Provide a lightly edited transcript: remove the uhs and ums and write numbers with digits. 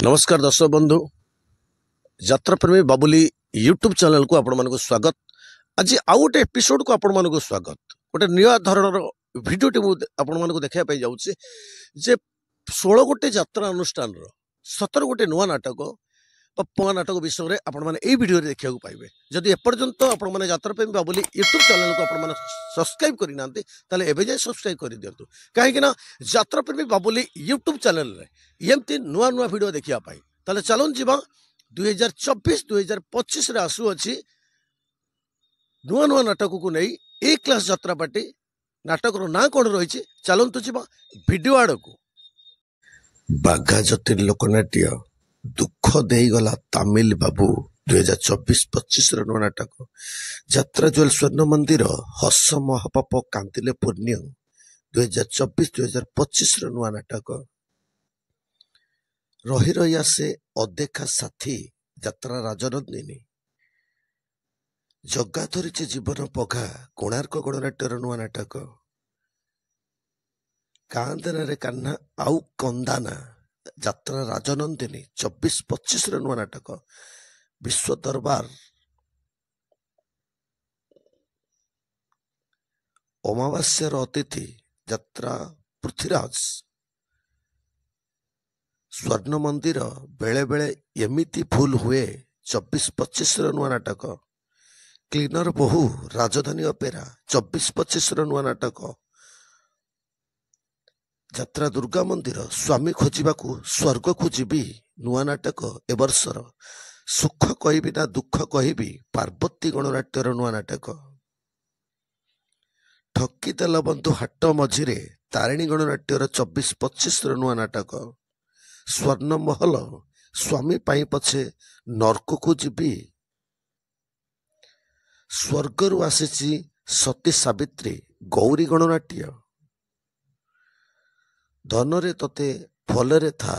नमस्कार दर्शक बंधु यात्रा प्रेमी बाबुली यूट्यूब चैनल को आपण मानक स्वागत। आज आउ गोटे एपिसोड को आपण मानक स्वागत। गोटे नया धरणर भिडियोटी आपण मानक देखा जाऊँचे जे 16 गोटे यात्रा अनुष्ठान 17 गोटे नुआ नाटक पुआ नाटक विषय में आपण मैंने यही भिडियो देखा पाइबे। जदि एपर्यंत आपण मैंने यात्रा प्रेमी बाबुली यूट्यूब चैनल को आपण सब्सक्राइब करना ताले एबे जाए सब्सक्राइब कर दिंतु कहीं यात्रा प्रेमी बाबुली यूट्यूब चैनल एमती नुआ नुआ भिडियो देखा ताले चलन जीवा 2024-2025 आसुअछि नुआ नुआ नाटक को नहीं ए क्लास यात्रा पार्टी नाटक ना कौन रही चलतु जीवा भिडियो आड़ को। बाघा ज्योतिर लोकनाट्य दुख देगला तामिल बाबू 2024-25 नुआ नाटक यात्रा ज्वेल स्वर्ण मंदिर हस महापाप कांतिले पुण्य 2024-2025 नुआ नाटक रही रही आसे अदेखा साथी यात्रा राजनंदिनी जगा धरी जीवन पघा कोणार्क गणनाट्यर नुआ नाटक कांदना रे कान्हा आउ कंदाना यात्रा राजनंदिनी 24-25 नुआ नाटक विश्व दरबार अमावास्यार अतिथि यात्रा पृथ्वीराज स्वर्ण मंदिर बेले बेले एमिति भूल हुए 24-25 नुआ नाटक क्लीनर बहु राजधानी अपेरा 24-25 नुआ नाटक यात्रा दुर्गा मंदिर स्वामी खोजिबाकू स्वर्ग को जीवी नुआ नाटक एवर्षर सुख कहबी ना दुख कहबी पार्वती गणनाट्यर नुआ नाटक ठकी देल बंधु हाट मझिरे तारिणी गणनाट्यर 24-25 नुआ नाटक स्वर्ण महल स्वामी पाई पछे नरक को जीवी स्वर्गर आसी सती सावित्री गौरी गणनाट्य धनरे तते फलरे था